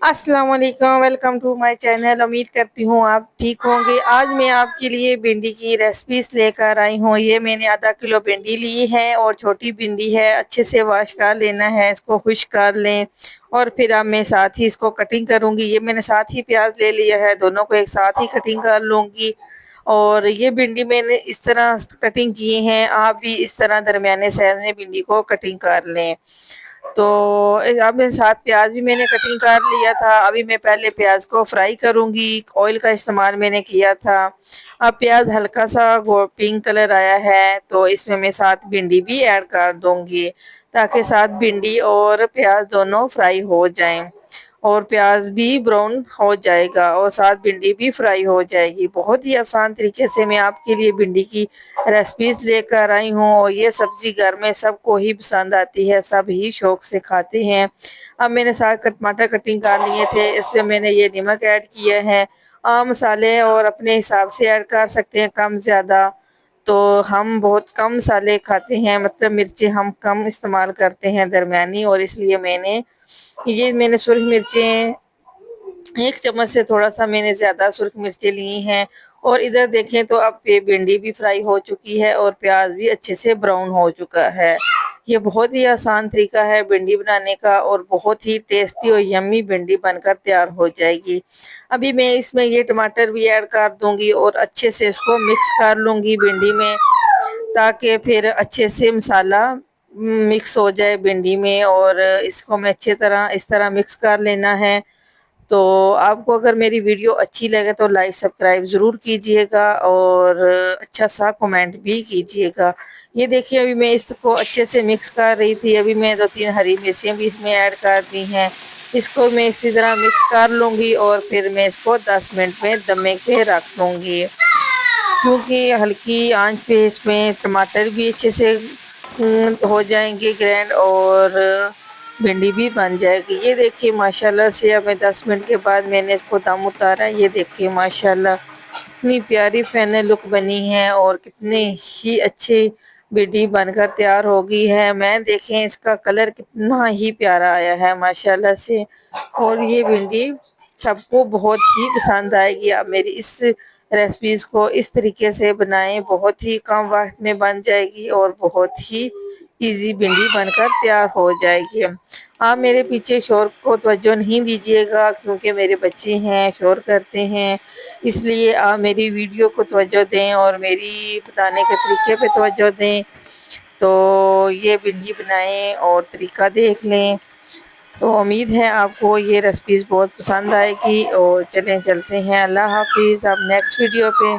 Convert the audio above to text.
अस्सलाम वालेकुम, welcome to my channel. उम्मीद करती हूँ आप ठीक होंगे। आज मैं आपके लिए भिंडी की रेसिपीज लेकर आई हूँ। ये मैंने आधा किलो भिंडी ली है और छोटी भिंडी है। अच्छे से वॉश कर लेना है, इसको खुश कर लें और फिर अब मैं साथ ही इसको कटिंग करूँगी। ये मैंने साथ ही प्याज ले लिया है, दोनों को एक साथ ही कटिंग कर लूँगी। और ये भिंडी मैंने इस तरह कटिंग की है, आप भी इस तरह दरमियाने साइज में भिंडी को कटिंग कर लें। तो अब साथ प्याज भी मैंने कटिंग कर लिया था। अभी मैं पहले प्याज को फ्राई करूंगी। ऑयल का इस्तेमाल मैंने किया था। अब प्याज हल्का सा पिंक कलर आया है तो इसमें मैं साथ भिंडी भी ऐड कर दूंगी, ताकि साथ भिंडी और प्याज दोनों फ्राई हो जाएं और प्याज भी ब्राउन हो जाएगा और साथ भिंडी भी फ्राई हो जाएगी। बहुत ही आसान तरीके से मैं आपके लिए भिंडी की रेसिपीज लेकर आई हूँ और ये सब्जी घर में सबको ही पसंद आती है, सब ही शौक से खाते हैं। अब मैंने साथ टमाटर कटिंग कर लिए थे, इसमें मैंने ये नमक ऐड किया है। मसाले और अपने हिसाब से ऐड कर सकते हैं, कम ज़्यादा। तो हम बहुत कम मसाले खाते हैं, मतलब मिर्ची हम कम इस्तेमाल करते हैं, दरमियानी। और इसलिए मैंने सुरख मिर्चें 1 चम्मच से थोड़ा सा मैंने ज़्यादा सुर्ख मिर्चें ली हैं। और इधर देखें तो अब ये भिंडी भी फ्राई हो चुकी है और प्याज भी अच्छे से ब्राउन हो चुका है। ये बहुत ही आसान तरीका है भिंडी बनाने का और बहुत ही टेस्टी और यम्मी भिंडी बनकर तैयार हो जाएगी। अभी मैं इसमें ये टमाटर भी ऐड कर दूंगी और अच्छे से इसको मिक्स कर लूँगी भिंडी में, ताकि फिर अच्छे से मसाला मिक्स हो जाए भिंडी में। और इसको मैं अच्छी तरह इस तरह मिक्स कर लेना है। तो आपको अगर मेरी वीडियो अच्छी लगे तो लाइक सब्सक्राइब ज़रूर कीजिएगा और अच्छा सा कमेंट भी कीजिएगा। ये देखिए अभी मैं इसको अच्छे से मिक्स कर रही थी। अभी मैं 2-3 हरी मिर्चियाँ भी इसमें ऐड कर दी हैं। इसको मैं इसी तरह मिक्स कर लूँगी और फिर मैं इसको 10 मिनट में दमे पे रख दूँगी, क्योंकि हल्की आंच पे इसमें टमाटर भी अच्छे से हो जाएंगे ग्रैंड और भिंडी भी बन जाएगी। ये देखिए माशाल्लाह से अब मैं 10 मिनट के बाद मैंने इसको दम उतारा। ये देखिए माशाल्लाह कितनी प्यारी फाइनल लुक बनी है और कितनी ही अच्छी भिंडी बनकर तैयार हो गई है। मैं देखें इसका कलर कितना ही प्यारा आया है माशाल्लाह से। और ये भिंडी सबको बहुत ही पसंद आएगी। आप मेरी इस रेसिपीज़ को इस तरीके से बनाएं, बहुत ही कम वक्त में बन जाएगी और बहुत ही इजी भिंडी बनकर तैयार हो जाएगी। आप मेरे पीछे शोर को तवज्जो नहीं दीजिएगा, क्योंकि मेरे बच्चे हैं शोर करते हैं, इसलिए आप मेरी वीडियो को तवज्जो दें और मेरी बताने के तरीके पे तवज्जो दें। तो ये भिंडी बनाएं और तरीका देख लें। तो उम्मीद है आपको ये रेसिपीज़ बहुत पसंद आएगी। और चलें चलते हैं, अल्लाह हाफिज़। अब नेक्स्ट वीडियो पे